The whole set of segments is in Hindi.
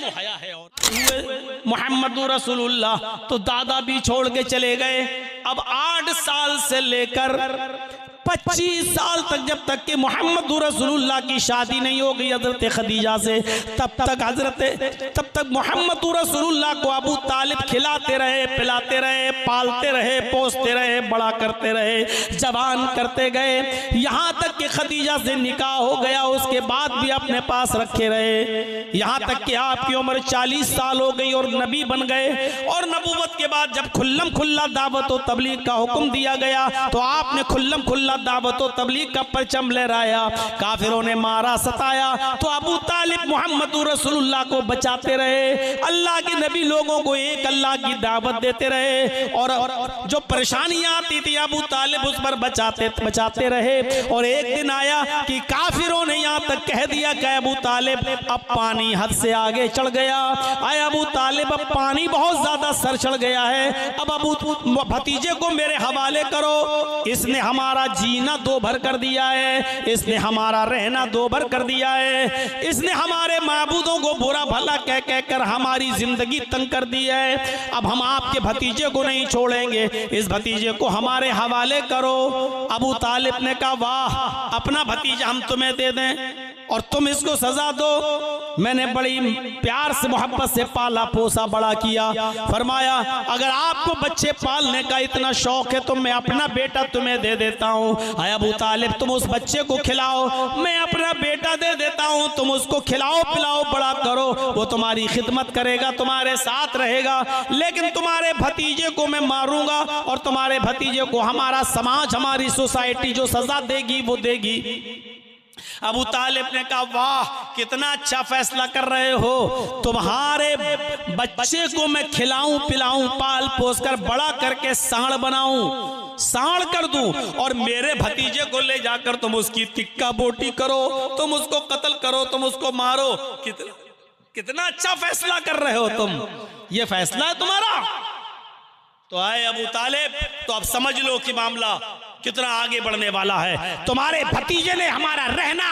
शर्म हया है। और मोहम्मद रसूलुल्लाह तो दादा भी छोड़ के चले गए। अब 8 साल से लेकर 25 साल तक, जब तक कि मोहम्मद रसूलुल्लाह की शादी नहीं हो गई हजरत खदीजा से, तब तक मोहम्मद रसूलुल्लाह को अबू तालिब खिलाते रहे, पिलाते रहे, पालते रहे, पोसते रहे, बड़ा करते रहे, जवान करते गए, यहाँ तक कि खदीजा से निकाह हो गया। उसके बाद भी अपने पास रखे रहे, यहाँ तक कि आपकी उम्र 40 साल हो गई और नबी बन गए। और नबूवत के बाद जब खुल्लम खुल्ला दावत और तबलीग का हुक्म दिया गया तो आपने खुल्लम खुल्ला दावत और तबलीग का परचम लहराया। काफिरों ने मारा, सताया, तो अबू तालिब मोहम्मद रसूलुल्लाह को बचाते रहे। अल्लाह के नबी लोगों को एक अल्लाह की दावत देते रहे और जो परेशानियां आती थी अबू तालिब उस पर बचाते रहे। और एक दिन आया कि काफिरों ने यहाँ तक कह दिया कि अबू तालिब अब पानी हद से आगे चढ़ गया, आए अबू तालिब अब पानी बहुत ज्यादा सर चढ़ गया है, अब अबू भतीजे को मेरे हवाले करो, इसने हमारा जीना दो भर कर दिया है, इसने हमारा रहना दो भर कर दिया है, इसने हमारे माबूदों को बुरा भला कह कह कर हमारी जिंदगी तंग कर दी है। अब हम आपके भतीजे को नहीं छोड़ेंगे, इस भतीजे को हमारे हवाले करो। अबू तालिब ने कहा वाह, अपना भतीजा हम तुम्हें दे दें और तुम इसको सजा दो, मैंने बड़ी प्यार से मोहब्बत से पाला पोसा बड़ा किया। फरमाया अगर आपको बच्चे पालने का इतना शौक है तो मैं अपना बेटा तुम्हें दे देता हूँ। आय अबू तालिब तुम उस बच्चे को खिलाओ, मैं अपना बेटा दे देता हूँ, तुम उसको खिलाओ पिलाओ बड़ा करो, वो तुम्हारी खिदमत करेगा, तुम्हारे साथ रहेगा, लेकिन तुम्हारे भतीजे को मैं मारूंगा और तुम्हारे भतीजे को हमारा समाज, हमारी सोसाइटी जो सजा देगी वो देगी। अबू तालिब ने कहा वाह कितना अच्छा फैसला कर रहे हो, तुम्हारे बच्चे को मैं खिलाऊं पिलाऊं पाल पोस कर बड़ा करके सांड बनाऊं, सांड कर दूं और मेरे भतीजे को ले जाकर तुम उसकी टिक्का बोटी करो, तुम उसको कत्ल करो, तुम उसको मारो। कितना अच्छा फैसला कर रहे हो तुम, ये फैसला है तुम्हारा। तो आए अबू तालिब तो अब समझ लो कि मामला कितना आगे बढ़ने वाला है। तुम्हारे भतीजे ने हमारा रहना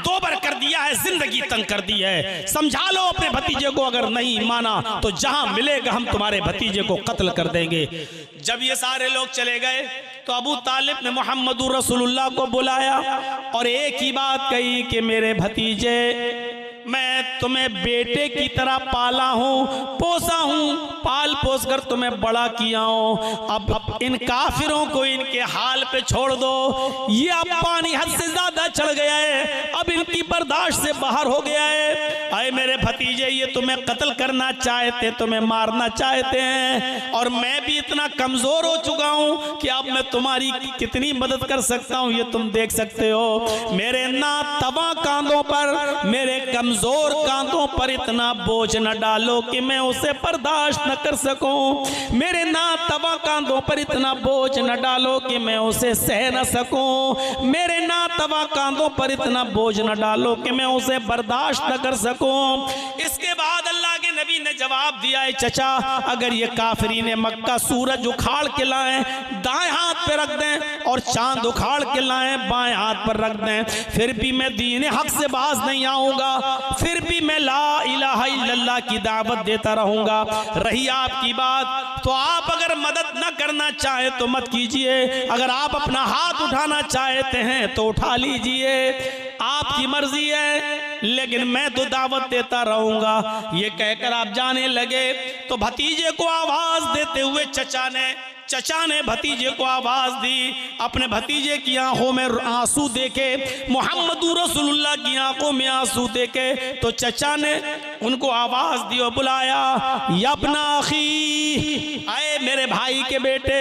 दोबर कर दिया है, जिंदगी तंग कर दी है, समझा लो अपने भतीजे को, अगर नहीं माना तो जहां मिलेगा हम तुम्हारे भतीजे को कत्ल कर देंगे। जब ये सारे लोग चले गए तो अबू तालिब ने मोहम्मद रसूलुल्लाह को बुलाया और एक ही बात कही कि मेरे भतीजे मैं तुम्हें बेटे की तरह पाला हूँ, पोसा हूँ, पाल पोस कर तुम्हें बड़ा किया हूँ, अब इन काफिरों को इनके हाल पे छोड़ दो, ये अब पानी हद से ज्यादा चढ़ गया है, अब इनकी बर्दाश्त से बाहर हो गया है। आए मेरे भतीजे ये तुम्हें कत्ल करना चाहते, तुम्हें मारना चाहते हैं और मैं भी इतना कमजोर हो चुका हूँ कि अब मैं तुम्हारी कितनी मदद कर सकता हूँ ये तुम देख सकते हो। मेरे ना तवा कांधों पर, मेरे कमजोर कांधों पर इतना बोझ न डालो कि मैं उसे बर्दाश्त न कर सकूं, मेरे ना तवा कांधों पर इतना बोझ न डालो कि मैं उसे सह न सकूं, मेरे ना तवा कांधों पर इतना बोझ न डालो कि मैं उसे बर्दाश्त न कर सकूं। इसके बाद अल्लाह के नबी ने जवाब दिया है चचा अगर ये काफिरीन मक्का सूरज उखाड़ के लाएं दाएं हाथ पे रख दें और चांद उखाड़ के लाएं बाएं हाथ पर रख दें, फिर भी मैं दीन हक से बाज नहीं आऊंगा, फिर भी मैं ला इलाहा इल्लल्लाह की दावत देता रहूंगा। रही आपकी बात तो आप अगर मदद न करना चाहे तो मत कीजिए, अगर आप अपना हाथ उठाना चाहते हैं तो उठा लीजिए, आपकी मर्जी है, लेकिन मैं तो दावत देता रहूंगा। ये कहकर आप जाने लगे तो भतीजे को आवाज देते हुए चचा ने भतीजे को आवाज दी, अपने भतीजे की आंखों में आंसू देखे, मोहम्मद रसूलुल्लाह की आंखों में आंसू देखे तो चचा ने उनको आवाज दी और बुलाया यब्ना अखी, आए मेरे भाई के बेटे,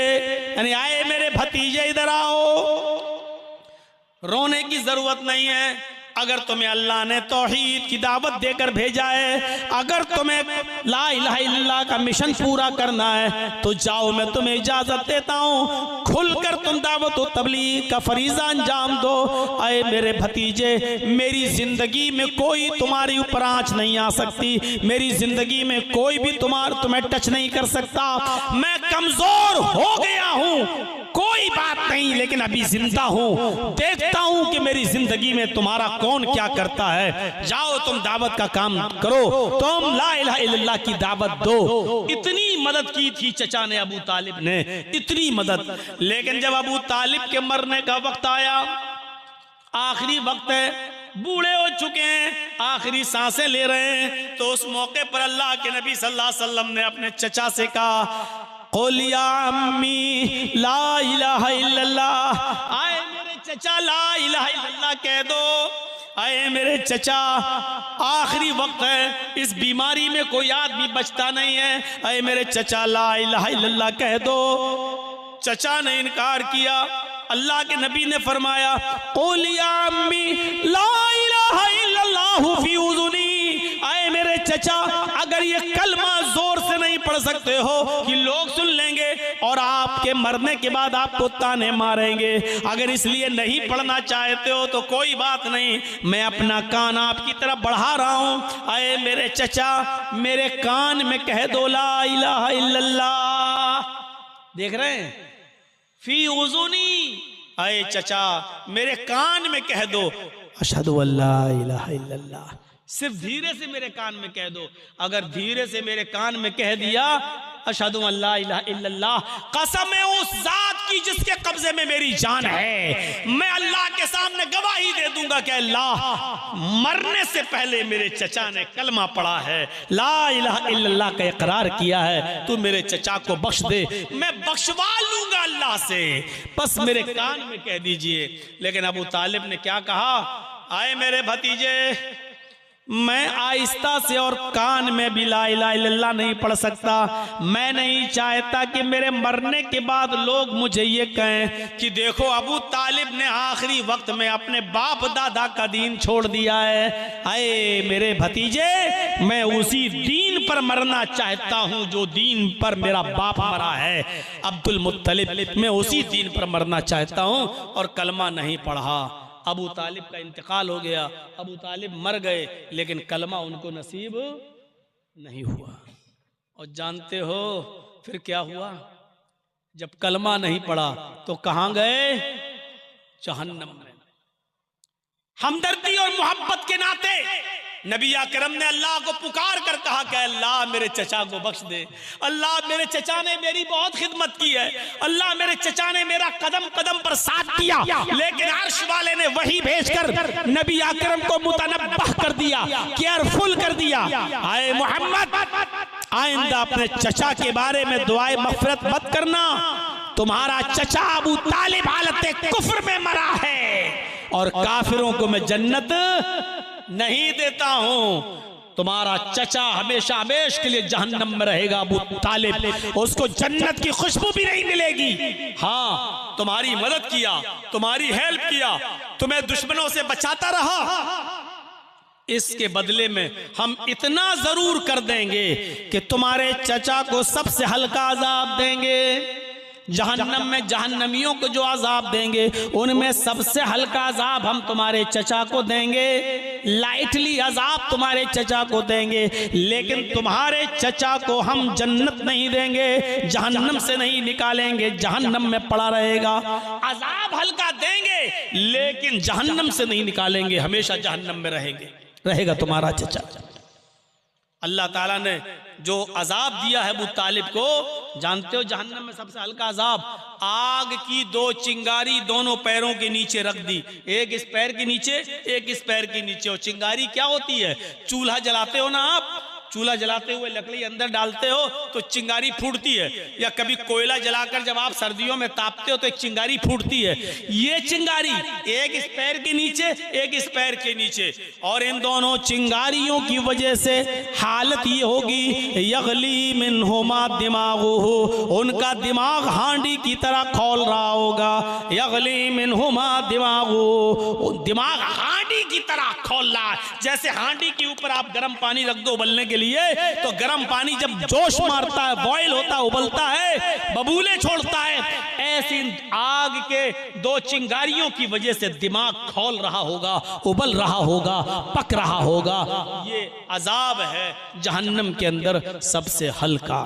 यानी आए मेरे भतीजे इधर आओ। रोने की जरूरत नहीं है, अगर तुम्हें अल्लाह ने तौहीद की दावत देकर भेजा है, अगर तुम्हें ला इलाहा इल्लल्लाह का मिशन पूरा करना है तो जाओ, मैं तुम्हें इजाजत देता हूँ, खुलकर तुम दावत और तबलीग का फरीजा अंजाम दो। आए मेरे भतीजे मेरी जिंदगी में कोई तुम्हारी ऊपर आंच नहीं आ सकती, मेरी जिंदगी में कोई भी तुम्हें टच नहीं कर सकता, मैं कमजोर हो गया हूँ, कोई कोई बात नहीं, लेकिन अभी जिंदा हूँ, देखता हूँ कि मेरी जिंदगी में तुम्हारा कौन क्या करता है। जाओ तुम दावत का काम करो, तुम ला इलाहा इल्लल्लाह की दावत दो। इतनी मदद की थी चचा ने, अबू तालिब ने, इतनी मदद। लेकिन जब अबू तालिब के मरने का वक्त आया, आखिरी वक्त है, बूढ़े हो चुके हैं, आखिरी सांसें ले रहे हैं, तो उस मौके पर अल्लाह के नबी सल्लल्लाहु अलैहि वसल्लम ने अपने चचा से कहा, क़ुल या अम्मी ला इलाहा इल्लल्लाह, आए मेरे चचा ला इलाहा इल्लल्लाह कह दो। आए मेरे चचा, आखिरी वक्त है, इस बीमारी में कोई आदमी बचता नहीं है, आए मेरे चचा ला इलाहा इल्लल्लाह कह दो। चचा ने इनकार किया। अल्लाह के नबी ने फरमाया, क़ुल या अम्मी ला इलाहा इल्लल्लाहु फी उज़ुनी, आए मेरे चचा, अगर ये कलमा जोर से नहीं पढ़ सकते हो कि लोग सुन लेंगे और आपके मरने के बाद आपको ताने मारेंगे, अगर इसलिए नहीं पढ़ना चाहते हो तो कोई बात नहीं, मैं अपना कान आपकी तरफ बढ़ा रहा हूं। आए मेरे चचा, मेरे कान में कह दो ला इलाहा इल्लल्लाह। देख रहे हैं, फी उज़ुनी, आए चचा मेरे कान में कह दो अशहदु अल्ला इलाहा इल्लल्लाह। सिर्फ धीरे से मेरे कान में कह दो। अगर धीरे से मेरे कान में कह दिया अशहदु अल्ला इलाहा इल्लल्लाह, कसम है उस जात की जिसके कब्जे में मेरी जान है, मैं अल्लाह के सामने गवाही दे दूंगा कि अल्लाह, मरने से पहले मेरे चचा ने कलमा पढ़ा है, ला इलाहा इल्लल्लाह का इकरार किया है, तू मेरे चचा को बख्श दे, मैं बख्शवा लूंगा अल्लाह से, बस मेरे कान में कह दीजिए। लेकिन अबू तालिब ने क्या कहा, आए मेरे भतीजे, मैं आहिस्ता से और कान में भी ला इलाहा इल्लल्लाह नहीं पढ़ सकता। मैं नहीं चाहता कि मेरे मरने के बाद लोग मुझे ये कहें कि देखो अबू तालिब ने आखिरी वक्त में अपने बाप दादा का दीन छोड़ दिया है। आए मेरे भतीजे, मैं उसी दीन पर मरना चाहता हूँ जो दीन पर मेरा बाप मरा है, अब्दुल मुत्तलिब, मैं उसी दीन पर मरना चाहता हूँ, और कलमा नहीं पढ़ा। अबू तालिब का इंतकाल हो गया, अबू तालिब मर गए, लेकिन कलमा उनको नसीब नहीं हुआ। और जानते हो फिर क्या हुआ? जब कलमा नहीं पड़ा तो कहां गए? जहन्नम में। हमदर्दी और मोहब्बत के नाते नबी अकरम ने अल्लाह को पुकार कर कहा कि अल्लाह मेरे चचा को बख्श दे, अल्लाह मेरे चचा ने मेरी बहुत खिदमत की है, अल्लाह मेरे चचा ने मेरा कदम कदम पर साथ दिया, लेकिन अर्श वाले ने वही भेजकर नबी अकरम को मुतनब्बह कर दिया, केयरफुल कर दिया। आए मोहम्मद, आइंदा अपने चचा के बारे में दुआए मग़फ़िरत मत करना, तुम्हारा चचा अबू तालिब हालत कुफ्र में मरा है और काफिरों को मैं जन्नत नहीं देता हूं। तुम्हारा चचा हमेशा हमेशा के लिए जहन्नम में रहेगा अबू तालिब, उसको जन्नत की खुशबू भी नहीं मिलेगी। हाँ, तुम्हारी मदद किया, तुम्हारी हेल्प किया, तुम्हें दुश्मनों से बचाता रहा, इसके बदले में हम इतना जरूर कर देंगे कि तुम्हारे चचा को सबसे हल्का अजाब देंगे। जहन्नम में जहन्नमियों को जो अजाब देंगे उनमें सबसे हल्का अजाब हम तुम्हारे चचा को देंगे, लाइटली अजाब तुम्हारे चचा को देंगे, लेकिन तुम्हारे चचा को हम जन्नत नहीं देंगे, जहन्नम से नहीं निकालेंगे, जहन्नम में पड़ा रहेगा। अजाब हल्का देंगे लेकिन जहन्नम से नहीं निकालेंगे, हमेशा जहन्नम में रहेगा तुम्हारा चचा। अल्लाह ताला ने जो अजाब दिया है अबू तालिब को, जानते हो जहन्नम में सबसे हल्का अजाब, आग की 2 चिंगारी दोनों पैरों के नीचे रख दी, एक इस पैर के नीचे, एक इस पैर के नीचे। और चिंगारी क्या होती है? चूल्हा जलाते हो ना आप, चूल्हा जलाते हुए लकड़ी अंदर डालते हो तो चिंगारी फूटती है, या कभी कोयला जलाकर जब आप सर्दियों में तापते हो तो एक चिंगारी फूटती है। ये चिंगारी एक इस पैर के नीचे, एक इस पैर के नीचे, और इन दोनों चिंगारियों की वजह से हालत ये होगी, यगली मिनहुमा दिमागुहु, उनका दिमाग हांडी की तरह खौल रहा होगा। यगली मिनहुमा दिमागुहु, दिमाग हांडी की तरह खौल रहा है। जैसे हांडी के ऊपर आप गर्म पानी रख दो उबलने के लिए, तो गर्म पानी जब जोश मारता है, बॉयल होता है, उबलता है, बबूले छोड़ता है, ऐसी आग के 2 चिंगारियों की वजह से दिमाग खौल रहा होगा, उबल रहा होगा, पक रहा होगा। ये अजाब है जहन्नम के अंदर सबसे हल्का।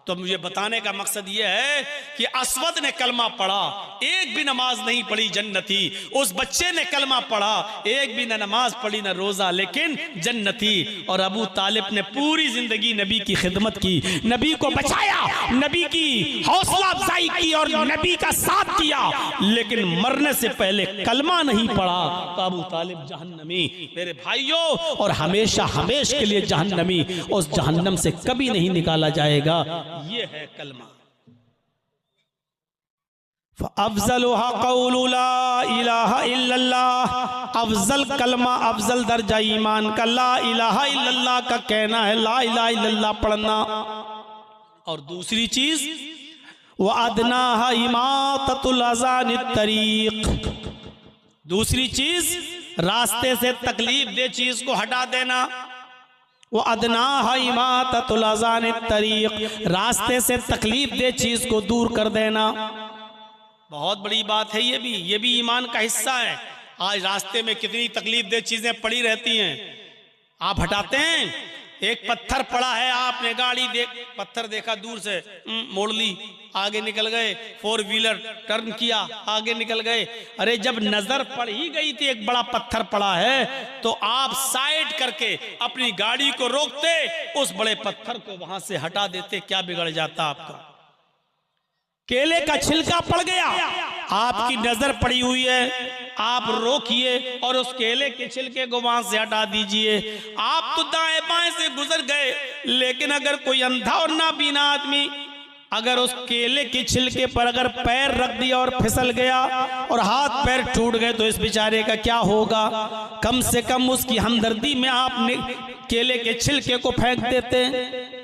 तो मुझे बताने का मकसद यह है कि असवद ने कलमा पढ़ा, एक भी नमाज नहीं पढ़ी, जन्नती। उस बच्चे ने कलमा पढ़ा, एक भी न नमाज पढ़ी न रोजा, लेकिन जन्नती। और अबू तालिब ने पूरी जिंदगी नबी की खिदमत की, नबी को बचाया, नबी की हौसला अफजाई की और नबी का साथ किया, लेकिन मरने से पहले कलमा नहीं पढ़ा तो अबू तालिब जहन्नमी मेरे भाइयों, और हमेशा हमेशा के लिए जहन्नमी, उस जहन्नम से कभी नहीं निकाला जाएगा। ये है कलमा। अफजलुहा क़ौलु ला इलाहा इल्लल्लाह, अफजल कलमा, अफजल दर्जा ईमान का ला इलाहा इल्लल्लाह का कहना है, ला इलाहा इल्लल्लाह पढ़ना। और दूसरी चीज व अदनाहा इमाततुल अज़ान तरीक, दूसरी चीज रास्ते से तकलीफ दे चीज को हटा देना। वो अदनाहा इमाततुल अज़ान तरीक, रास्ते से तकलीफ दे चीज को दूर कर देना। बहुत बड़ी बात है ये भी ईमान का हिस्सा है। आज रास्ते में कितनी तकलीफ दे चीजें पड़ी रहती हैं, आप हटाते हैं। एक पत्थर पड़ा है, आपने गाड़ी पत्थर देखा दूर से, मोड़ ली, आगे निकल गए, 4 व्हीलर टर्न किया, आगे निकल गए। अरे जब नजर पड़ ही गई थी एक बड़ा पत्थर पड़ा है, तो आप साइड करके अपनी गाड़ी को रोकते, उस बड़े पत्थर को वहां से हटा देते, क्या बिगड़ जाता आपका। केले का छिलका पड़ गया, आपकी नजर पड़ी हुई है, आप रोकिए और उस केले के छिलके को वहां से हटा दीजिए। आप तो दाएं बाएं से गुजर गए, लेकिन अगर कोई अंधा और नाबीना आदमी अगर उस केले के छिलके पर अगर पैर रख दिया और फिसल गया और हाथ पैर टूट गए, तो इस बेचारे का क्या होगा। कम से कम उसकी हमदर्दी में आप केले के छिलके को फेंक देते।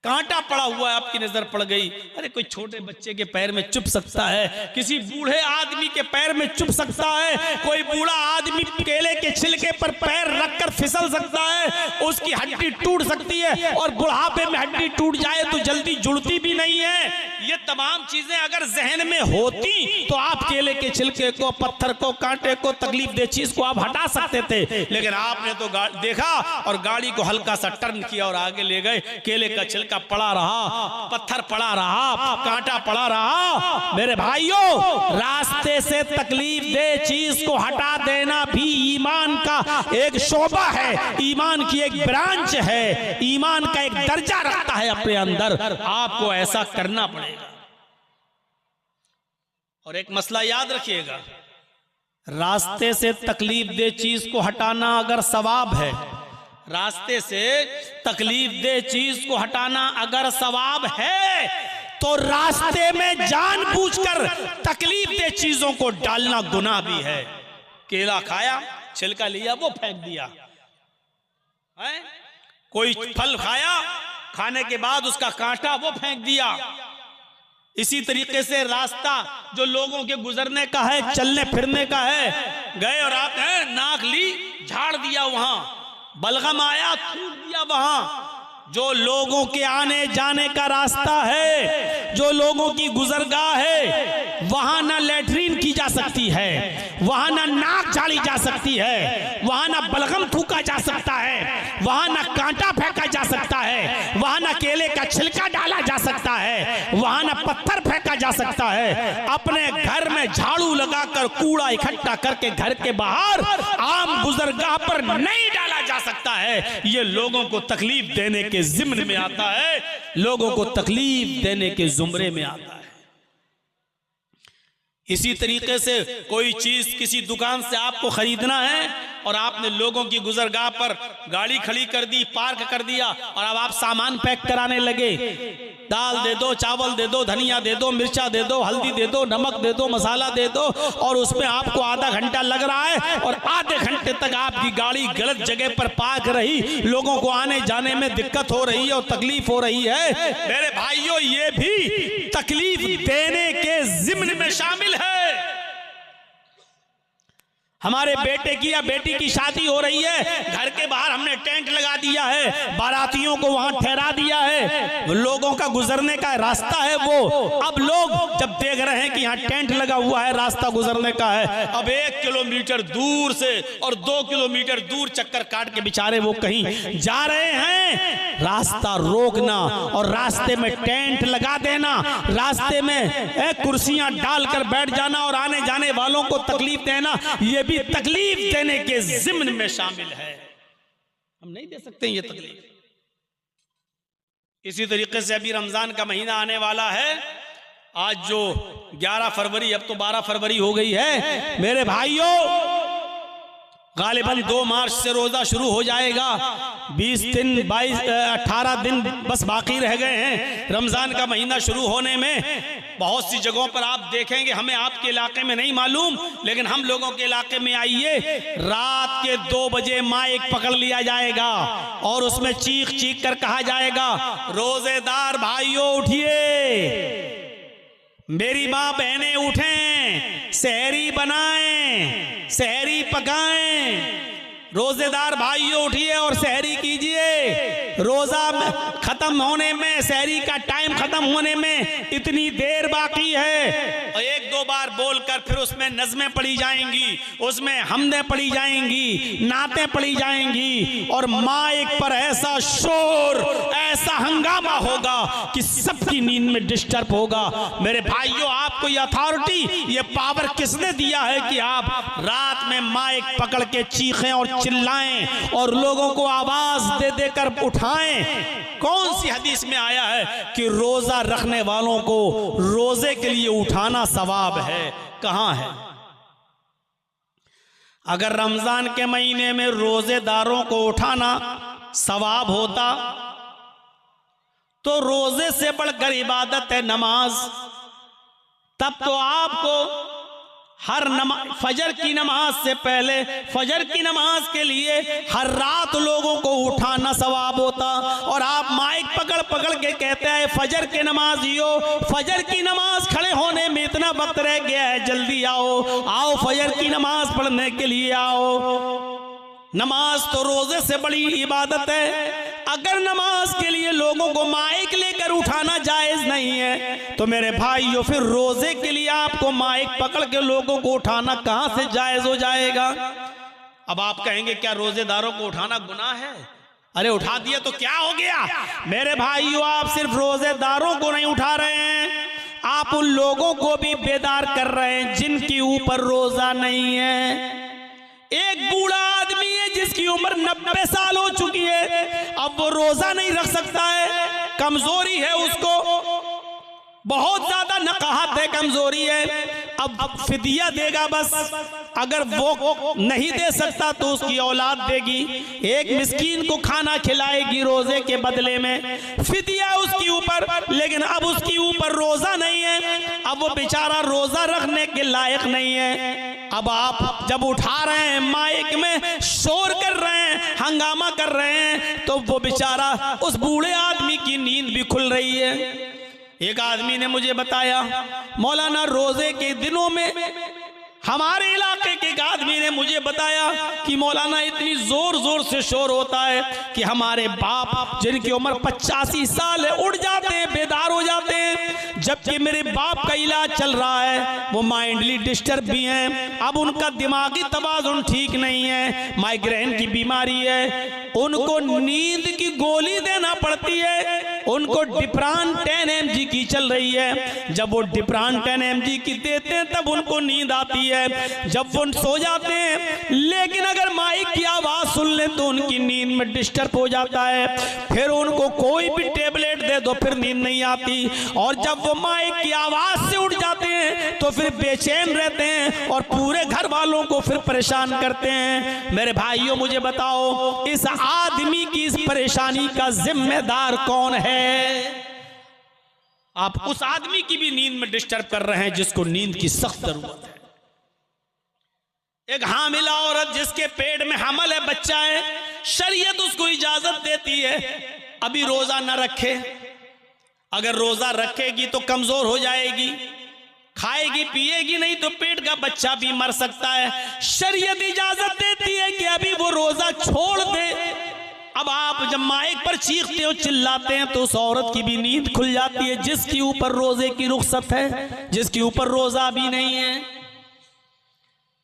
कांटा पड़ा हुआ है, आपकी नजर पड़ गई, अरे कोई छोटे बच्चे के पैर में चुभ सकता है, किसी बूढ़े आदमी के पैर में चुभ सकता है, कोई बूढ़ा आदमी केले के छिलके पर पैर रखकर फिसल सकता है, उसकी हड्डी टूट सकती है, और बुढ़ापे में हड्डी टूट जाए तो जल्दी जुड़ती भी नहीं है। ये तमाम चीजें अगर जहन में होती तो आप केले के छिलके को, पत्थर को, कांटे को, तकलीफ दे चीज को आप हटा सकते थे, लेकिन आपने तो देखा और गाड़ी को हल्का सा टर्न किया और आगे ले गए। केले का छिलका पड़ा रहा, पत्थर पड़ा रहा, कांटा पड़ा रहा। मेरे भाइयों, रास्ते से तकलीफ दे चीज को हटा देना भी ईमान का एक शोबा है, ईमान की एक ब्रांच है, ईमान का एक दर्जा रखता है अपने अंदर। आपको ऐसा करना पड़ेगा। और एक मसला याद रखिएगा, रास्ते से तकलीफ दे चीज को हटाना अगर सवाब है, रास्ते से तकलीफ दे चीज को हटाना अगर सवाब है, तो रास्ते में जानबूझकर तकलीफ दे चीजों को डालना गुनाह भी है। केला खाया, छिलका लिया, वो फेंक दिया है? कोई फल खाया, खाने के बाद उसका कांटा वो फेंक दिया। इसी तरीके से रास्ता जो लोगों के गुजरने का है, चलने फिरने का है, गए और आप नाक ली, झाड़ दिया, वहां बलगम आया, थूक दिया वहां। जो लोगों के आने जाने का रास्ता है, जो लोगों की गुजरगाह है, वहां ना लैट्रीन की जा सकती है, वहां ना नाक झाड़ी जा सकती है, वहां ना बलगम थूका जा सकता है, वहां ना कांटा फेंका जा सकता है, वहां ना केले का छिलका डाला जा सकता है, वहां ना पत्थर फेंका जा सकता है। अपने घर में झाड़ू लगाकर कूड़ा इकट्ठा करके घर के बाहर आम गुजरगाह पर नहीं डाला जा सकता है। ये लोगों को तकलीफ देने के जिम्न में आता है, लोगों को तकलीफ देने के जुमरे में आता है। इसी तरीके से कोई चीज किसी दुकान से आपको खरीदना है और आपने लोगों की गुजरगाह पर गाड़ी खड़ी कर दी, पार्क कर दिया, और अब आप सामान पैक कराने लगे। दाल दे दो, चावल दे दो, धनिया दे दो, मिर्चा दे दो, हल्दी दे दो, नमक दे दो, मसाला दे दो, और उसमें आपको आधा घंटा लग रहा है और आधे घंटे तक आपकी गाड़ी गलत जगह पर पार्क रही, लोगों को आने जाने में दिक्कत हो रही है और तकलीफ हो रही है। मेरे भाइयों, ये भी तकलीफ देने के जिम्न में शामिल है। हमारे बेटे की या बेटी की शादी हो रही है, घर के बाहर हमने टेंट लगा दिया है, बारातियों को वहां ठहरा दिया है, लोगों का गुजरने का रास्ता है वो। अब लोग जब देख रहे हैं कि यहाँ टेंट लगा हुआ है, रास्ता गुजरने का है, अब 1 किलोमीटर दूर से और 2 किलोमीटर दूर चक्कर काट के बेचारे वो कहीं जा रहे हैं। रास्ता रोकना और रास्ते में टेंट लगा देना, रास्ते में कुर्सियां डालकर बैठ जाना और आने जाने वालों को तकलीफ देना, ये भी तकलीफ देने के जिम्न में शामिल है। हम नहीं दे सकते ये तकलीफ। इसी तरीके से अभी रमजान का महीना आने वाला है। आज जो 11 फरवरी, अब तो 12 फरवरी हो गई है मेरे भाइयों। गालिबन 2 मार्च से रोजा शुरू हो जाएगा। 20 दिन 18 दिन बस बाकी रह गए हैं रमजान का महीना शुरू होने में। बहुत सी जगहों पर आप देखेंगे, हमें आपके इलाके में नहीं मालूम, लेकिन हम लोगों के इलाके में आइए, रात के 2 बजे माइक पकड़ लिया जाएगा और उसमें चीख चीख कर कहा जाएगा, रोजेदार भाइयों उठिए, मेरी माँ बहनें उठें, सहरी बनाएं, सहरी पकाएं, रोजेदार भाइयों उठिए और सहरी कीजिए। रोजा खत्म होने में, सहरी का टाइम खत्म होने में इतनी देर बाकी है। और 1-2 बार बोलकर फिर उसमें नज़में पढ़ी जाएंगी, उसमें हमदें पढ़ी जाएंगी, नातें पढ़ी जाएंगी और माइक पर ऐसा शोर, ऐसा हंगामा होगा कि सबकी नींद में डिस्टर्ब होगा। मेरे भाइयों, आपको ये अथॉरिटी, ये पावर किसने दिया है कि आप रात में माइक पकड़ के चीखें और चिल्लाएं और लोगों को आवाज दे देकर उठाएं? कौन सी हदीस में आया है कि रोजा रखने वालों को रोजे के लिए उठाना सवाब है? कहां है? अगर रमजान के महीने में रोजेदारों को उठाना सवाब होता तो रोजे से बढ़कर इबादत है नमाज। तब तो आपको हर फजर की नमाज से पहले, फजर की नमाज के लिए हर रात लोगों को उठाना सवाब होता। और आप माइक पकड़ पकड़ के कहते हैं, फजर के नमाजियों, फजर की नमाज खड़े होने में इतना वक्त रह गया है, जल्दी आओ, आओ फजर की नमाज पढ़ने के लिए आओ। नमाज तो रोजे से बड़ी इबादत है। अगर नमाज के लिए लोगों को माइक लेकर उठाना जायज नहीं है तो मेरे भाइयों, फिर रोजे के लिए आपको माइक पकड़ के लोगों को उठाना कहां से जायज हो जाएगा? अब आप कहेंगे, क्या रोजेदारों को उठाना गुनाह है? अरे उठा दिया तो क्या हो गया? मेरे भाइयों, आप सिर्फ रोजेदारों को नहीं उठा रहे हैं, आप उन लोगों को भी बेदार कर रहे हैं जिनके ऊपर रोजा नहीं है। एक बूढ़ा आदमी है जिसकी उम्र 90 साल हो चुकी है, अब वो रोजा नहीं रख सकता है, कमजोरी है उसको, बहुत ज्यादा नकाहत है, कमजोरी है। अब फिदिया देगा बस। अगर वो नहीं दे सकता तो उसकी औलाद देगी, एक मिस्कीन को खाना खिलाएगी रोजे के बदले में, फिदिया उसके ऊपर। लेकिन अब उसके ऊपर रोजा नहीं है, अब वो बेचारा रोजा रखने के लायक नहीं है। अब आप जब उठा रहे हैं, माइक में शोर कर रहे हैं, हंगामा कर रहे हैं, तो वो बेचारा उस बूढ़े आदमी की नींद भी खुल रही है। एक आदमी ने मुझे बताया, मौलाना रोजे के दिनों में हमारे इलाके के एक आदमी ने मुझे बताया कि मौलाना इतनी जोर जोर से शोर होता है कि हमारे बाप जिनकी उम्र 85 साल है उठ जाते हैं, बेदार हो जाते हैं। जबकि मेरे बाप का इलाज चल रहा है, वो माइंडली डिस्टर्ब भी हैं, अब उनका दिमागी तवाज़ुन ठीक नहीं है, माइग्रेन की बीमारी है, उनको नींद की गोली देना पड़ती है, उनको डिप्रान 10 mg की चल रही है। जब वो डिप्रान 10 mg की देते हैं तब उनको नींद आती है, जब वो सो जाते हैं। लेकिन अगर माइक की आवाज सुन लें तो उनकी नींद में डिस्टर्ब हो जाता है, फिर उनको कोई भी टेबलेट दे दो फिर नींद नहीं आती, और जब वो माइक की आवाज से उठ जाते हैं तो फिर बेचैन रहते हैं और पूरे घर वालों को फिर परेशान करते हैं। मेरे भाइयों, मुझे बताओ, इस आदमी की इस परेशानी का जिम्मेदार कौन है? आप उस आदमी की भी नींद में डिस्टर्ब कर रहे हैं जिसको नींद की सख्त जरूरत है। एक हामिला औरत जिसके पेट में हमल है, बच्चा है, शरीयत उसको इजाजत देती है अभी रोजा न रखे। अगर रोजा रखेगी तो कमजोर हो जाएगी, खाएगी पिएगी नहीं तो पेट का बच्चा भी मर सकता है। शरीयत इजाजत देती है कि अभी वो रोजा छोड़ दे, अब आप जब माइक पर चीखते हो, चिल्लाते हैं, तो उस औरत की भी नींद खुल जाती है जिसके ऊपर रोजे की रुख्सत है, जिसके ऊपर रोजा भी नहीं है।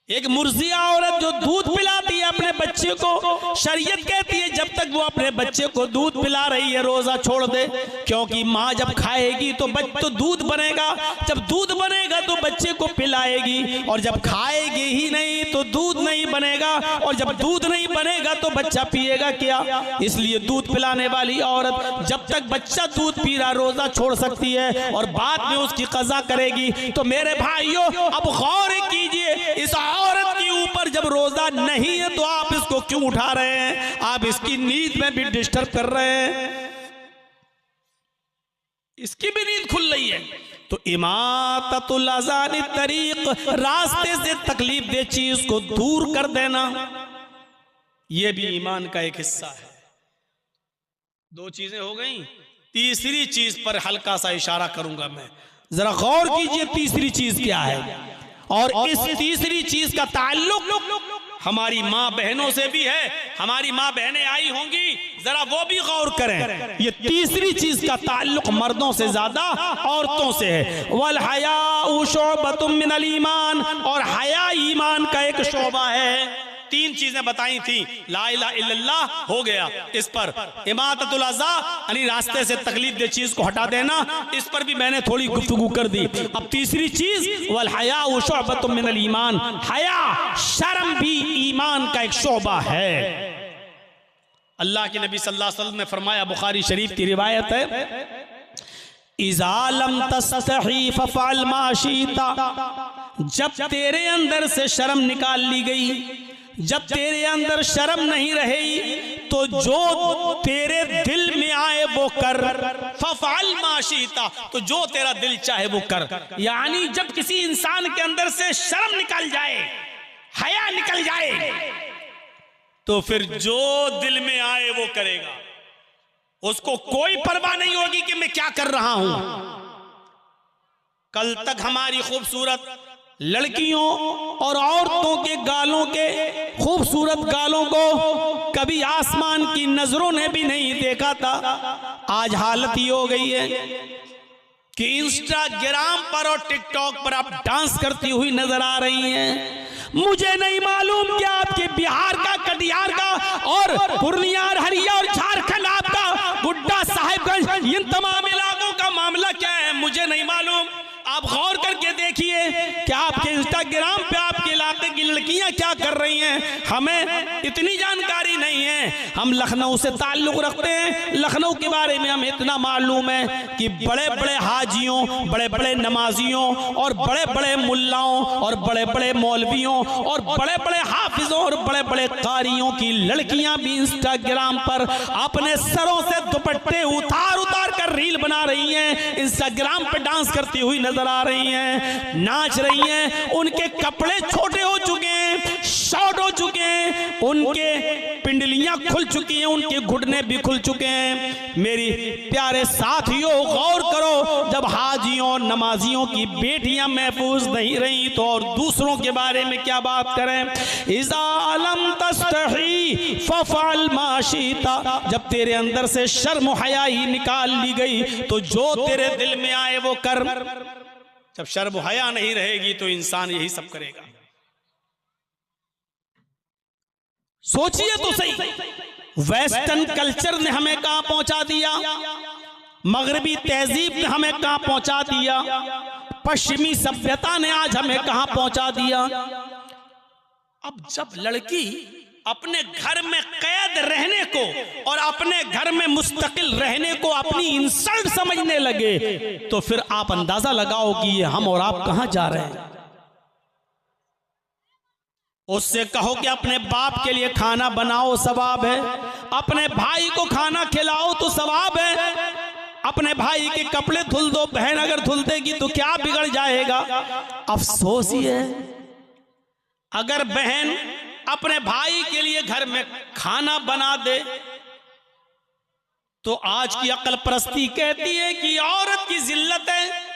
एक मुर्जिया औरत जो दूध पिलाती है अपने बच्चे को, शरीयत कहती है जब तक वो अपने बच्चे को दूध पिला रही है रोजा छोड़ दे, क्योंकि माँ जब खाएगी तो दूध बनेगा, जब दूध बनेगा तो बच्चे को पिलाएगी, और जब खाएगी ही नहीं तो दूध नहीं बनेगा, और जब दूध नहीं बनेगा तो बच्चा पिएगा क्या। इसलिए दूध पिलाने वाली औरत जब तक बच्चा दूध पी रहा रोजा छोड़ सकती है, और बाद में उसकी कज़ा करेगी। तो मेरे भाइयों, अब गौर कीजिए, इस औरत के ऊपर जब रोजा नहीं है तो आप इसको क्यों उठा रहे हैं? आप इसकी नींद में भी डिस्टर्ब कर रहे हैं, इसकी भी नींद खुल रही है। तो इमाततुल अज़ान तरीक, रास्ते से तकलीफ दे चीज को दूर कर देना, यह भी ईमान का एक हिस्सा है। दो चीजें हो गई, तीसरी चीज पर हल्का सा इशारा करूंगा मैं, जरा गौर कीजिए तीसरी चीज क्या है। और इस तीसरी चीज का ताल्लुक हमारी माँ बहनों से भी है, हमारी माँ बहनें आई होंगी, जरा वो भी गौर करें। ये तीसरी चीज का ताल्लुक मर्दों से ज्यादा औरतों से है। वल हयाउ शुअबतुम मिनल ईमान, और हया ईमान का एक शोबा है। तीन चीजें बताई थी, ला इलाहा इल्लल्लाह हो गया, इस पर इमाततुल अज़ा यानी रास्ते से तकलीफ दे चीज को हटा देना, इस पर भी मैंने थोड़ी गुफ्तगू कर दी। अब तीसरी चीज, वल हयाउ शुअबतुम मिनल ईमान, हया शर्म भी ईमान का एक शोबा है। अल्लाह के नबी सल्लल्लाहु अलैहि वसल्लम ने फरमाया, बुखारी शरीफ की रिवायत है, इज़ा लम तस्तही फफ़अल मा शिता, जब तेरे अंदर से शर्म निकाल ली गई, जब तेरे अंदर शर्म नहीं रही, तो जो तेरे दिल में आए वो कर, फफ़अल मा शिता, तो जो तेरा दिल चाहे वो कर। यानी जब किसी इंसान के अंदर से शर्म निकल जाए, हया निकल जाए, तो फिर जो दिल में आए वो करेगा, उसको कोई परवाह नहीं होगी कि मैं क्या कर रहा हूं। कल तक हमारी खूबसूरत लड़कियों और औरतों के गालों के खूबसूरत गालों को कभी आसमान की नजरों ने भी नहीं देखा था। आज हालत ये हो गई है कि इंस्टाग्राम पर और टिकटॉक पर आप डांस करती हुई नजर आ रही हैं। मुझे नहीं मालूम कि आपके बिहार का, कटिहार का और पूर्णिया, हरिया और झारखंड, आपका गुड्डा, साहिबगंज, इन तमाम इलाकों का मामला क्या है, मुझे नहीं मालूम। आप गौर करके देखिए कि आपके इंस्टाग्राम पे आपके इलाके की लड़कियां क्या कर रही हैं। हमें इतनी जानकारी नहीं है, हम लखनऊ से ताल्लुक रखते हैं, लखनऊ के बारे में हमें इतना मालूम है कि बड़े बड़े हाजियों, बड़े बड़े नमाजियों और बड़े बड़े मुल्लाओं और बड़े बड़े मौलवियों और बड़े बड़े हाफिजों और बड़े बड़े कारियों की लड़कियां भी इंस्टाग्राम पर अपने सरों से दुपट्टे उतार उतार कर रील बना रही हैं, इंस्टाग्राम पर डांस करती हुई नजर आ रही हैं, नाच रही हैं। उनके कपड़े छोटे हो चुके हैं, शॉर्ट हो चुके हैं, उनके पिंडलियां खुल चुकी हैं, उनके घुटने भी खुल चुके हैं। मेरी प्यारे साथियों, गौर करो, जब हाजियों नमाजियों की बेटियां महफूज नहीं रही तो और दूसरों के बारे में क्या बात करें। इज़ा लम तस्तही फफ़अल मा शिता, जब तेरे अंदर से शर्म हया ही निकाल ली गई तो जो तेरे दिल में आए वो कर। जब शर्म हया नहीं रहेगी तो इंसान यही सब करेगा। सोचिए तो सही, वेस्टर्न कल्चर ने हमें कहां पहुंचा दिया, मगरबी तहजीब ने हमें कहां पहुंचा दिया, पश्चिमी सभ्यता ने आज हमें कहां पहुंचा दिया। अब जब लड़की अपने घर में कैद रहने को और अपने घर में मुस्तकिल रहने को अपनी इंसल्ट समझने लगे तो फिर आप अंदाजा लगाओ कि ये हम और आप कहां जा रहे हैं। उससे कहो कि अपने बाप के लिए खाना बनाओ, सवाब है, अपने भाई को खाना खिलाओ तो सवाब है, अपने भाई के कपड़े धुल दो, बहन अगर धुल देगी तो क्या बिगड़ जाएगा। अफसोस ही है अगर बहन अपने भाई के लिए घर में खाना बना दे तो आज की अक्ल परस्ती कहती है कि औरत की जिल्लत है।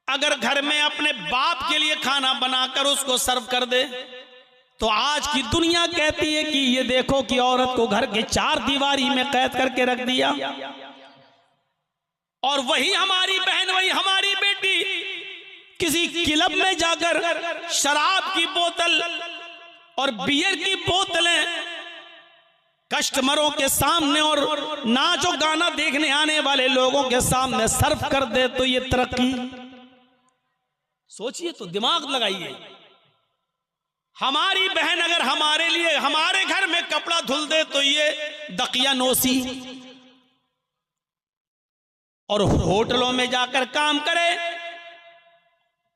अगर घर में अपने बाप के लिए खाना बनाकर उसको सर्व कर दे तो आज की दुनिया कहती है कि ये देखो कि औरत को घर के 4 दीवारी में कैद करके रख दिया, और वही हमारी बहन, वही हमारी बेटी किसी क्लब में जाकर शराब की बोतल और बियर की बोतलें कस्टमरों के सामने और नाच और गाना देखने आने वाले लोगों के सामने सर्व कर दे, तो ये तरक्की? सोचिए तो, दिमाग लगाइए। हमारी बहन अगर हमारे लिए हमारे घर में कपड़ा धुल दे तो ये दकियानोसी, और होटलों में जाकर काम करे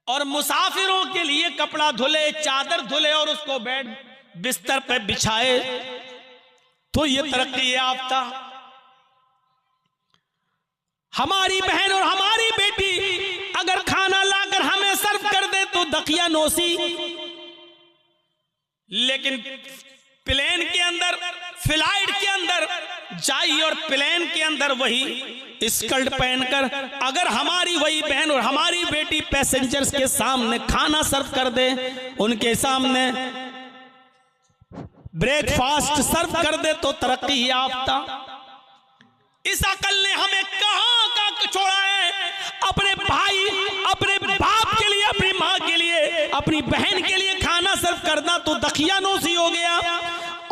और मुसाफिरों के लिए कपड़ा धुले, चादर धुले और उसको बेड बिस्तर पे बिछाए, तो ये तरक्की याफ्ता। हमारी बहन और हमारी बेटी अगर खाना लाकर हमें सर्व कर दे तो दकियानोसी, लेकिन प्लेन के अंदर, फ्लाइट के अंदर जाई और प्लेन के अंदर वही स्कर्ट पहनकर अगर हमारी वही बहन और हमारी बेटी पैसेंजर्स के सामने खाना सर्व कर दे, उनके सामने ब्रेकफास्ट सर्व कर दे, तो तरक्की याफ्ता। इस अकल ने हमें कहां का छोड़ा है? अपने भाई, अपने बाप के लिए, अपनी मां के लिए, अपनी बहन के लिए खाना सर्व करना तो दकियानोसी हो गया,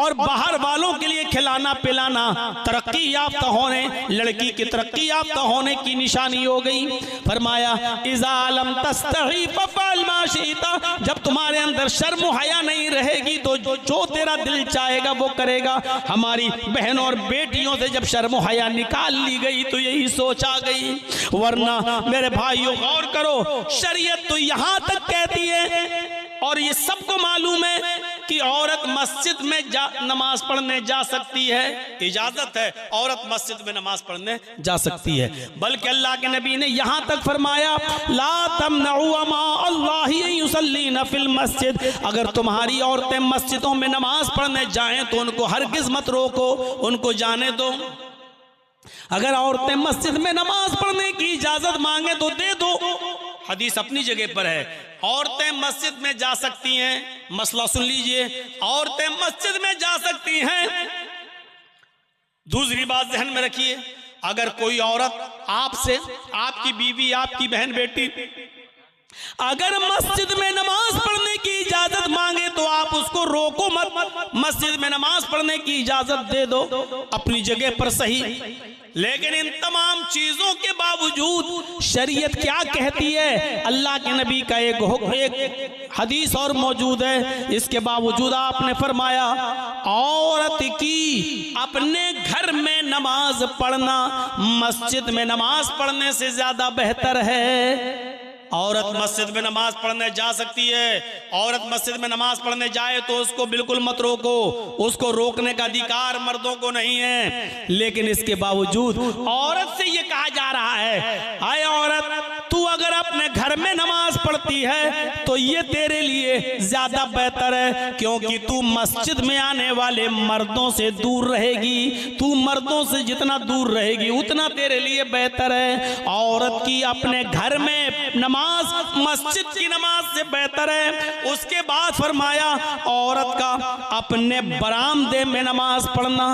और बाहर वालों के लिए खिलाना पिलाना तरक्की याफ्ता होने, लड़की की तरक्की याफ्ता होने की निशानी हो गई। फरमाया इज़ा लम तस्तही फफ़अल मा शिता, जब तुम्हारे अंदर शर्म हया नहीं रहेगी तो जो तेरा दिल चाहेगा वो करेगा। हमारी बहनों और बेटियों से जब शर्म हया निकाल ली गई तो यही सोचा गई, वरना मेरे भाइयों गौर करो, शरीयत तो यहां तक कहती है, और ये सबको मालूम है कि औरत मस्जिद में नमाज पढ़ने जा सकती है, इजाजत है, औरत मस्जिद में नमाज पढ़ने जा सकती है। बल्कि अल्लाह के नबी ने यहां तक फरमाया ला तमनउ मा अल्लाह युसल्लीना फिल मस्जिद, अगर तुम्हारी औरतें मस्जिदों में नमाज पढ़ने जाएं तो उनको हरगिज मत रोको, उनको जाने दो। अगर औरतें मस्जिद में नमाज पढ़ने की इजाजत मांगे तो दे दो, हदीस अपनी जगह पर है। औरतें मस्जिद में जा सकती हैं, मसला सुन लीजिए, औरतें मस्जिद में जा सकती हैं। दूसरी बात ध्यान में रखिए, अगर कोई औरत आपसे, आपकी बीवी, आपकी बहन बेटी अगर मस्जिद में नमाज पढ़ने की इजाजत मांगे तो आप उसको रोको मत, मस्जिद में नमाज पढ़ने की इजाजत दे दो, अपनी जगह पर सही। लेकिन इन तमाम चीजों के बावजूद शरीयत क्या कहती है? अल्लाह के नबी का एक हदीस और मौजूद है, इसके बावजूद आपने फरमाया औरत की अपने घर में नमाज पढ़ना मस्जिद में नमाज पढ़ने से ज्यादा बेहतर है। औरत मस्जिद में नमाज पढ़ने जा सकती है, औरत मस्जिद में नमाज पढ़ने जाए तो उसको बिल्कुल मत रोको, उसको रोकने का अधिकार मर्दों को नहीं है। लेकिन इसके बावजूद औरत से ये कहा जा रहा है, आए औरत, तू अगर अपने घर में नमाज पढ़ती है तो ये तेरे लिए ज्यादा बेहतर है, क्योंकि तू मस्जिद में आने वाले मर्दों से दूर रहेगी। तू मर्दों से जितना दूर रहेगी उतना तेरे लिए बेहतर है। औरत की अपने घर में नमाज मस्जिद की नमाज से बेहतर है। उसके बाद फरमाया औरत का अपने बरामदे में नमाज पढ़ना,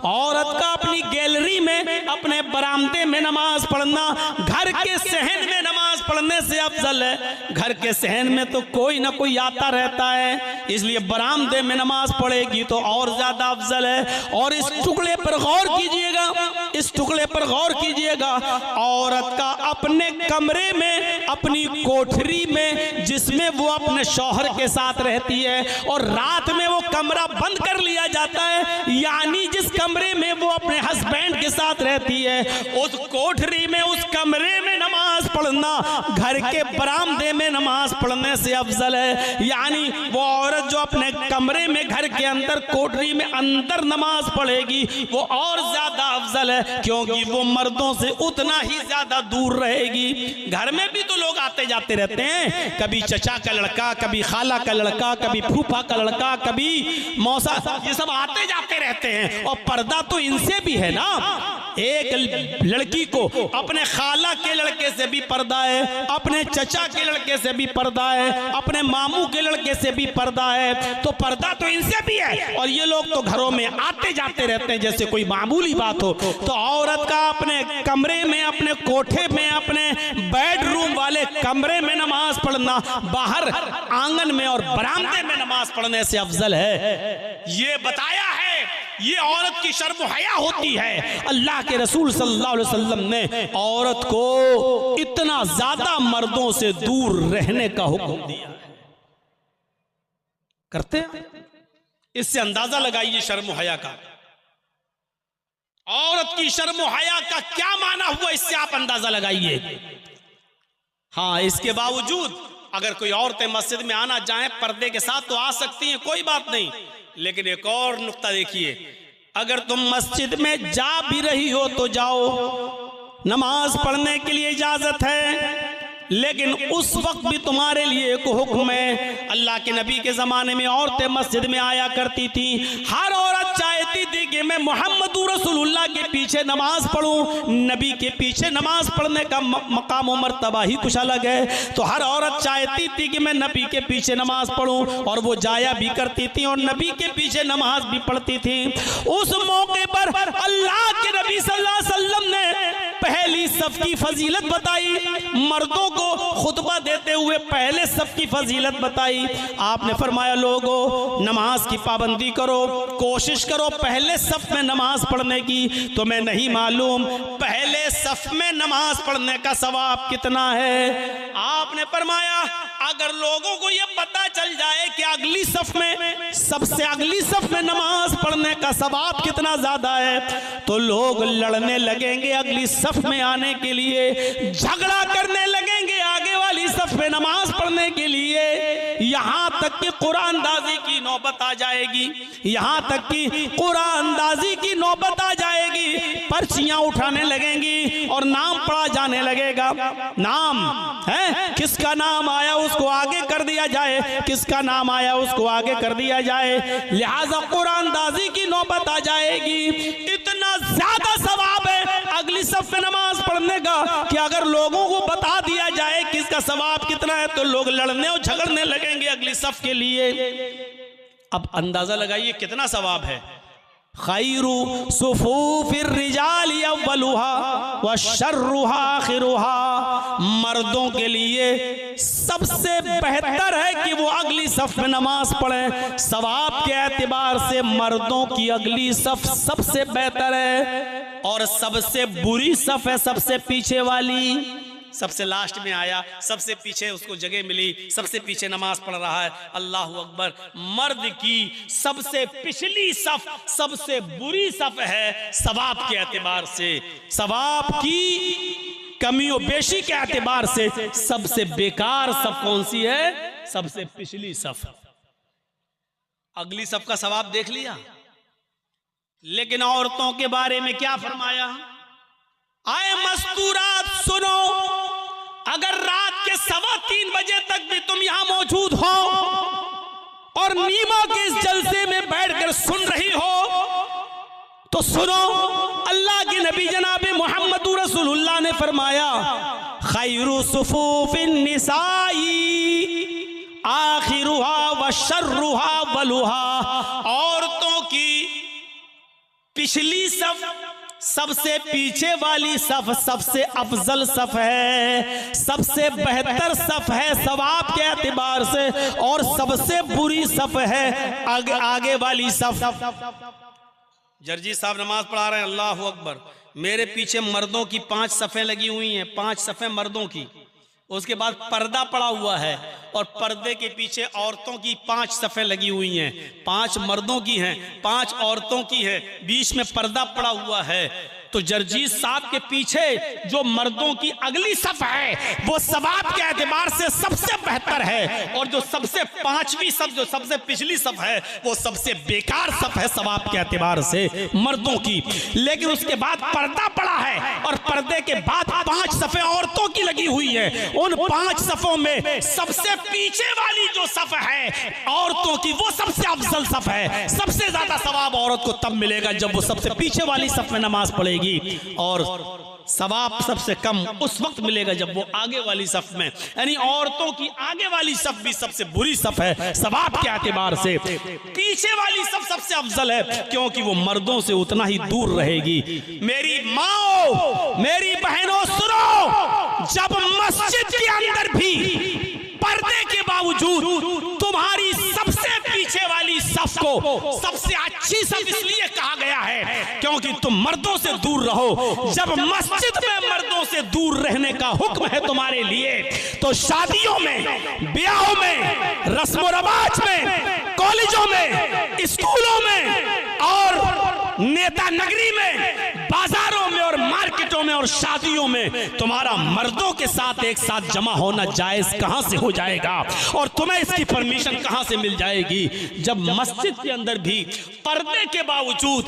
औरत का अपनी गैलरी में, अपने बरामदे में नमाज पढ़ना घर के सहन में नमाज पढ़ने से अफजल है। घर के सहन में तो कोई ना कोई आता रहता है, इसलिए बरामदे में नमाज पढ़ेगी तो और ज्यादा अफजल है। और इस टुकड़े पर गौर कीजिएगा, इस टुकड़े पर गौर कीजिएगा, औरत का अपने कमरे में, अपनी कोठरी में जिसमें वो अपने शौहर के साथ रहती है और रात में वो कमरा बंद कर लिया जाता है, यानी जिस कमरे में वो अपने हस्बैंड के साथ रहती है उस कोठरी में, उस कमरे में नमाज पढ़ना घर के बरामदे में नमाज पढ़ने से अफजल है। यानी वो औरत जो अपने कमरे में, घर के अंदर कोठरी में अंदर नमाज पढ़ेगी वो और ज्यादा अफजल है, क्योंकि वो मर्दों से उतना ही ज्यादा दूर रहेगी। घर में भी तो लोग आते जाते रहते हैं, कभी चचा का लड़का, कभी खाला का लड़का, कभी फूफा का लड़का, कभी मौसा, ये सब आते जाते रहते हैं, और पर्दा तो इनसे भी है ना। एक लड़की को अपने खाला के लड़के से भी पर्दा है, अपने चचा के लड़के से भी पर्दा है, अपने मामू के लड़के से भी पर्दा है, तो पर्दा तो इनसे भी है। और ये लोग तो घरों में आते जाते रहते हैं जैसे कोई मामूली बात हो। तो औरत का अपने कमरे में, अपने कोठे में, अपने बेडरूम वाले कमरे में नमाज पढ़ना बाहर आंगन में और बरामदे में नमाज पढ़ने से अफजल है। ये बताया है, ये औरत की शर्म हया होती है। अल्लाह के रसूल सल्लल्लाहु अलैहि वसल्लम ने औरत को इतना ज्यादा मर्दों से दूर रहने का हुक्म दिया। करते हैं? इससे अंदाजा लगाइए शर्म हया का। औरत की शर्म हया का क्या माना हुआ, इससे आप अंदाजा लगाइए। हाँ, इसके बावजूद अगर कोई औरतें मस्जिद में आना चाहें पर्दे के साथ तो आ सकती हैं, कोई बात नहीं। लेकिन एक और नुक्ता देखिए, अगर तुम मस्जिद में जा भी रही हो तो जाओ, नमाज पढ़ने के लिए इजाजत है, लेकिन उस वक्त भी तुम्हारे लिए एक हुक्म है। अल्लाह के नबी के ज़माने में औरतें मस्जिद में आया करती थी। हर औरत चाहती थी कि मैं मोहम्मद रसूलुल्लाह के पीछे नमाज पढ़ूं। नबी के पीछे नमाज पढ़ने का मकाम और मर्तबा ही कुछ अलग है। तो हर औरत चाहती थी कि मैं नबी के पीछे नमाज पढ़ूं, और वो जाया भी करती थी और नबी के पीछे नमाज भी पढ़ती थी। उस मौके पर अल्लाह के नबी सल्लल्लाहु अलैहि वसल्लम ने पहली सफ की फजीलत बताई। मर्दों को खुतबा देते हुए पहले सफ की फजीलत बताई। आपने फरमाया, लोगों नमाज की पाबंदी करो, कोशिश करो पहले सफ में नमाज पढ़ने की। तो मैं नहीं मालूम पहले सफ में नमाज पढ़ने का सवाब कितना है। आपने फरमाया, अगर लोगों को यह पता चल जाए कि अगली सफ में, सबसे अगली सफ में नमाज पढ़ने का सवाब कितना ज्यादा है, तो लोग लड़ने लगेंगे अगली सफ में आने के लिए, झगड़ा करने लगेंगे आगे वाली सफ में नमाज पढ़ने के लिए। यहां तक कि कुरानदाजी की नौबत आ जाएगी, यहां तक कि कुरानदाजी की नौबत आ जाएगी। पर्चियां उठाने लगेंगी और नाम पढ़ा जाने लगेगा। नाम है, किसका नाम आया उसको आगे कर दिया जाए, किसका नाम आया उसको आगे कर दिया जाए। लिहाजा कुरानदाजी की नौबत आ जाएगी। इतना ज्यादा सवाब है अगली सफ में नमाज पढ़ने का कि अगर लोगों को बता दिया जाए कि इसका सवाब कितना है तो लोग लड़ने और झगड़ने लगेंगे अगली सफ के लिए। अब अंदाजा लगाइए कितना सवाब है। खैरु सुफूफिर रिजाली अव्वलुहा व शर्रुहा आखिरुहा। मर्दों के लिए सबसे बेहतर है कि वो अगली सफ में नमाज पढ़ें। सवाब के एतबार से मर्दों की अगली सफ सबसे बेहतर है, और सबसे बुरी सफ है सबसे पीछे वाली। सबसे लास्ट में आया, सबसे पीछे उसको जगह मिली, सबसे पीछे नमाज पढ़ रहा है। अल्लाह अकबर। मर्द की सबसे पिछली सफ सबसे बुरी सफ है सवाब के एतबार से। सवाब की कमी और बेशी के एतबार से सबसे बेकार सफ कौन सी है? सबसे पिछली सफ। अगली सफ का सवाब देख लिया, लेकिन औरतों के बारे में क्या फरमाया? आए मस्तूरात सुनो, अगर रात के 3:15 बजे तक भी तुम यहां मौजूद हो और नीमा के इस जलसे में बैठकर सुन रही हो तो सुनो, अल्लाह के नबी जनाब मोहम्मद रसूलुल्लाह ने फरमाया, खैरु सुफूफिन निसाई आखिरुहा व शर्रुहा वलुहा। औरतों की पिछली सफ सबसे पीछे वाली सफ सबसे अफजल सफ है, सबसे बेहतर सफ है सवाब के एतबार से, और सबसे बुरी सफ है आगे वाली सफ। जर्जी साहब नमाज पढ़ा रहे हैं, अल्लाह अकबर। मेरे पीछे मर्दों की 5 सफ़ें लगी हुई हैं, 5 सफ़ें मर्दों की। उसके बाद पर्दा पड़ा हुआ है और पर्दे के पीछे औरतों की 5 सफ़ें लगी हुई हैं। 5 मर्दों की हैं, 5 औरतों की है, बीच में पर्दा पड़ा हुआ है। तो जर्जीज साहब के पीछे जो मर्दों की अगली सफ है वो सवाब के एतबार से सबसे बेहतर है, और जो सबसे 5वीं सफ जो सबसे पिछली सफ है वो सबसे बेकार सफ है सवाब के एतबार से मर्दों की। लेकिन उसके बाद पर्दा पड़ा है और पर्दे के बाद 5 सफ़ें औरतों की लगी हुई है। है। उन 5 सफों में सबसे पीछे वाली जो सफ है औरतों की, वो सबसे अफजल सफ है। सबसे ज्यादा सवाब औरत को तब मिलेगा जब वो सबसे पीछे वाली सफ में नमाज पढ़ेगी, और सवाब सबसे कम उस वक्त मिलेगा जब वो आगे वाली सफ में, यानी औरतों की आगे वाली सफ भी सबसे बुरी सफ है सवाब के एतबार से। पीछे वाली सफ सबसे अफजल है क्योंकि वो मर्दों से उतना ही दूर रहेगी। मेरी माओ, मेरी बहनों, सुनो, जब मस्जिद के अंदर भी पर्दे के बावजूद तुम्हारी सबसे पीछे वाली सफ को सबसे अच्छी सफ इसलिए कहा गया है क्योंकि तुम मर्दों से दूर रहो। जब मस्जिद में मर्दों से दूर रहने का हुक्म है तुम्हारे लिए, तो शादियों में, ब्याहों में, रस्म रवाज में, कॉलेजों में, स्कूलों में और नेता नगरी में, बाजारों में और मार्केटों में और शादियों में तुम्हारा मर्दों के साथ एक साथ जमा होना जायज कहां से हो जाएगा, और तुम्हें इसकी परमिशन कहां से मिल जाएगी जब मस्जिद के अंदर भी पर्दे के बावजूद,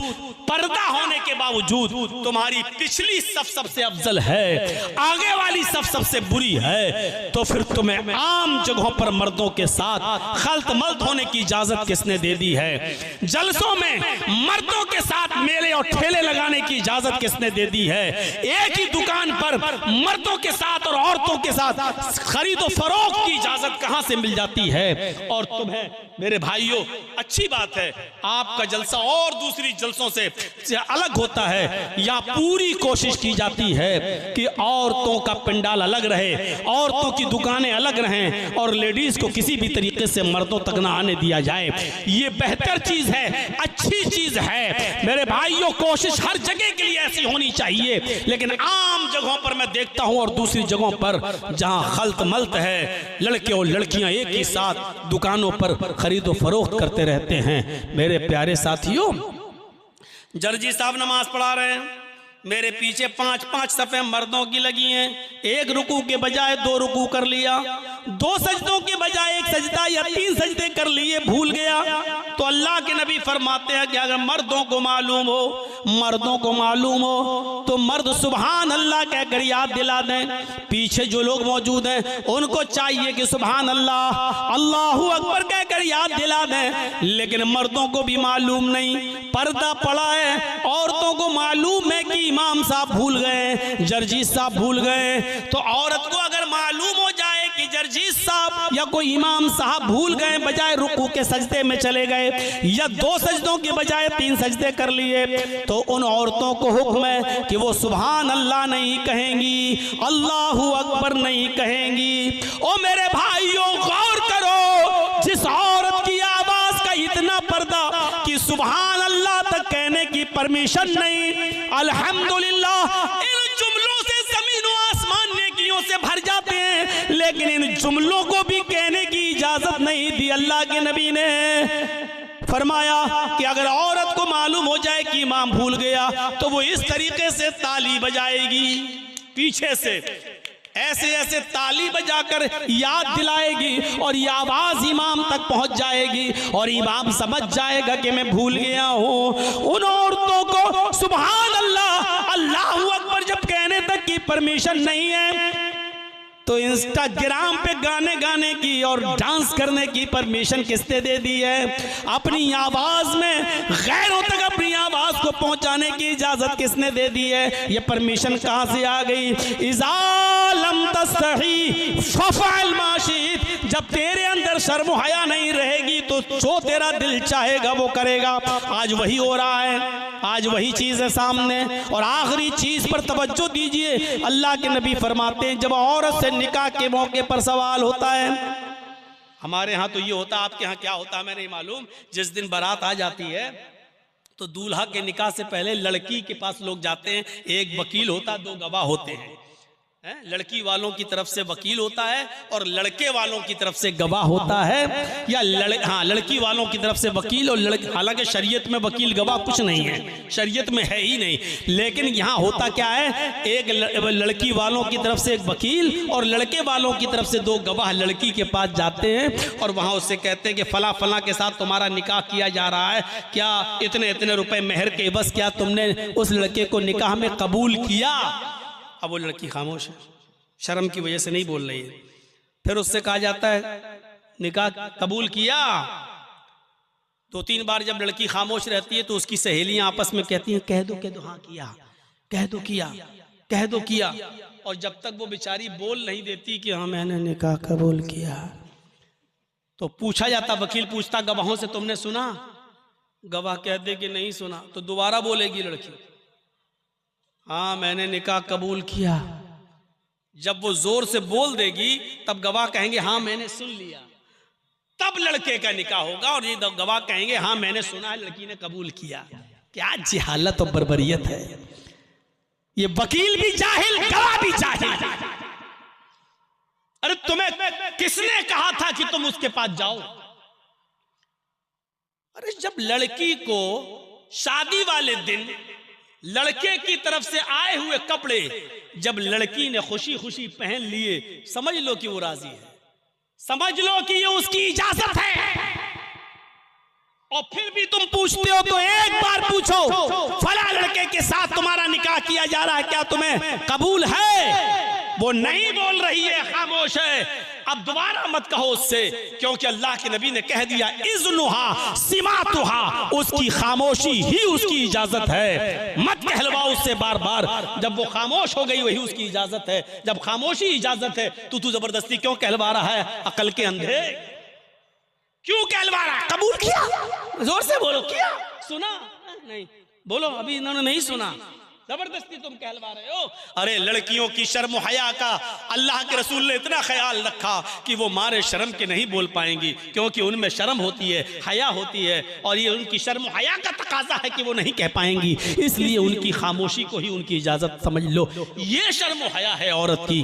पर्दा होने के बावजूद तुम्हारी पिछली सफ सबसे अफजल है, आगे वाली सफ सबसे बुरी है। तो फिर तुम्हें आम जगहों पर मर्दों के साथ खल्त मल्त होने की इजाजत किसने दे दी है? जलसों में मर्दों के साथ मेले और ठेले लगाने की इजाजत किसने दे दी है? एक ही दुकान पर मर्दों के साथ और औरतों के साथ खरीदो फरोख्त की इजाजत कहां से मिल जाती है? और तुम्हें मेरे भाइयों, अच्छी बात है आपका जलसा और दूसरी जलसों से अलग होता है, या पूरी कोशिश की जाती है कि औरतों का पंडाल अलग रहे, औरतों की दुकानें अलग रहें और लेडीज को किसी भी तरीके से मर्दों तक ना आने दिया जाए। ये बेहतर चीज है, अच्छी चीज है मेरे भाइयों। कोशिश हर जगह के लिए ऐसी होनी चाहिए, लेकिन आम जगहों पर मैं देखता हूं और दूसरी जगहों पर जहां खल्त मल्त है, लड़के और लड़कियां एक ही साथ दुकानों पर खरीदो फरोख्त करते रहते हैं। मेरे प्यारे साथियों, जर्जी साहब नमाज पढ़ा रहे हैं, मेरे पीछे 5-5 सफ़े मर्दों की लगी हैं। एक रुकू के बजाय 2 रुकू कर लिया, 2 सजदों के बजाय 1 सजदा या 3 सजदे कर लिए, भूल गया। तो अल्लाह के नबी फरमाते हैं कि अगर मर्दों को मालूम हो तो मर्द सुभान अल्लाह कहकर याद दिला दें। पीछे जो लोग मौजूद हैं उनको चाहिए कि सुभान अल्लाह, अल्लाहू अकबर कहकर याद दिला दें। लेकिन मर्दों को भी मालूम नहीं, पर्दा पड़ा है, औरतों को मालूम है कि इमाम साहब भूल गए, जर्जी साहब भूल गए। तो औरत को अगर मालूम हो जाए कि जर्जी साहब या कोई इमाम साहब भूल गए, बजाय रुकू के सजदे में चले गए या 2 सजदों के बजाय 3 सजदे कर लिए, तो उन औरतों को हुक्म है कि वो सुभान अल्लाह नहीं कहेंगी, अल्लाहू अकबर नहीं कहेंगी। ओ मेरे भाइयों, गौर करो, जिस औरत की आवाज का इतना पर्दा कि सुभान अल्लाह तक कहने की परमिशन नहीं, अल्हम्दुलिल्लाह, इन जुमलों से ज़मीन व आसमान नेकियों से भर जाते हैं, लेकिन इन जुमलों को भी कहने की इजाजत नहीं दी। अल्लाह के नबी ने फरमाया कि अगर औरत को मालूम हो जाए कि इमाम भूल गया तो वो इस तरीके से ताली बजाएगी, पीछे से ऐसे ऐसे ताली बजाकर याद दिलाएगी और ये आवाज इमाम तक पहुंच जाएगी और इमाम समझ जाएगा कि मैं भूल गया हूं। उन औरतों को सुभान अल्लाह, अल्लाहू अकबर जब कहने तक की परमिशन नहीं है, तो इंस्टाग्राम पे गाने गाने की और डांस करने की परमिशन किसने दे दी है? अपनी आवाज में गैरों तक अपनी आवाज को पहुंचाने की इजाजत किसने दे दी है? ये परमिशन कहां से आ गई? इज़ा लम तस्तही फफ़अल मा शित, जब तेरे अंदर शर्म हया नहीं रहेगी तो जो तेरा दिल चाहेगा वो करेगा। आज वही हो रहा है, आज वही चीज है सामने। और आखिरी चीज पर तवज्जो दीजिए, अल्लाह के नबी फरमाते हैं जब औरत से निकाह के मौके पर सवाल होता है, हमारे यहाँ तो ये होता, आपके यहाँ क्या होता है मैं नहीं मालूम, जिस दिन बारात आ जाती है तो दूल्हा के निकाह से पहले लड़की के पास लोग जाते हैं, एक वकील होता, 2 गवाह होते हैं। लड़की वालों की तरफ से वकील होता है और लड़के वालों की तरफ से गवाह होता है, या लड़की वालों की तरफ से वकील और हालांकि शरीयत में वकील गवाह कुछ नहीं है, शरीयत में है ही नहीं। लेकिन यहाँ होता क्या है, एक लड़की वालों की तरफ से एक वकील और लड़के वालों की तरफ से 2 गवाह लड़की के पास जाते हैं और वहाँ उससे कहते हैं कि फला फला के साथ तुम्हारा निकाह किया जा रहा है, क्या इतने इतने रुपए मेहर के बस क्या तुमने उस लड़के को निकाह में कबूल किया? अब वो लड़की खामोश है, शर्म की वजह से नहीं बोल रही है। फिर उससे कहा जाता है निकाह कबूल किया। 2-3 बार जब लड़की खामोश रहती है तो उसकी सहेलियां आपस में कहती हैं कह दो हाँ किया, कह दो किया, कह दो किया। और जब तक वो बेचारी बोल नहीं देती कि हाँ मैंने निकाह कबूल किया, तो पूछा जाता, वकील पूछता गवाहों से तुमने सुना? गवाह कहते कि नहीं सुना। तो दोबारा बोलेगी लड़की, हाँ मैंने निकाह कबूल किया। जब वो जोर से बोल देगी तब गवाह कहेंगे हाँ मैंने सुन लिया, तब लड़के का निकाह होगा। और ये गवाह कहेंगे हाँ मैंने सुना है, लड़की ने कबूल किया। क्या जहालत और बर्बरियत है। ये वकील भी जाहिल, गवाह भी जाहिल। अरे तुम्हें किसने कहा था कि तुम उसके पास जाओ? अरे जब लड़की को शादी वाले दिन लड़के की तरफ से आए हुए कपड़े जब लड़की ने खुशी खुशी पहन लिए, समझ लो कि वो राजी है, समझ लो कि ये उसकी इजाजत है। और फिर भी तुम पूछते हो तो एक बार पूछो, फला लड़के के साथ तुम्हारा निकाह किया जा रहा है, क्या तुम्हें कबूल है? वो नहीं बोल रही है, खामोश है। अब दोबारा मत कहो उससे, क्योंकि अल्लाह के नबी ने कह दिया इज़्नुहा सिमातुहा, उसकी खामोशी ही उसकी इजाजत है। मत कहलवाओ उससे बार बार। जब वो खामोश हो गई वही उसकी इजाजत है। जब खामोशी इजाजत है तो तू जबरदस्ती क्यों कहलवा रहा है? अकल के अंधे क्यों कहलवा रहा है? कबूल किया, जोर से बोलो, किया, सुना नहीं? बोलो अभी इन्होंने नहीं सुना, जबरदस्ती तुम कहलवा रहे हो। अरे लड़कियों की शर्म हया का अल्लाह के रसूल ने इतना ख्याल रखा कि वो मारे शर्म के नहीं बोल पाएंगी, क्योंकि उनमें शर्म होती है, हया होती है, और ये उनकी शर्म हया का तकाजा है कि वो नहीं कह पाएंगी। इसलिए उनकी खामोशी को ही उनकी इजाजत समझ लो। ये शर्म हया है औरत की।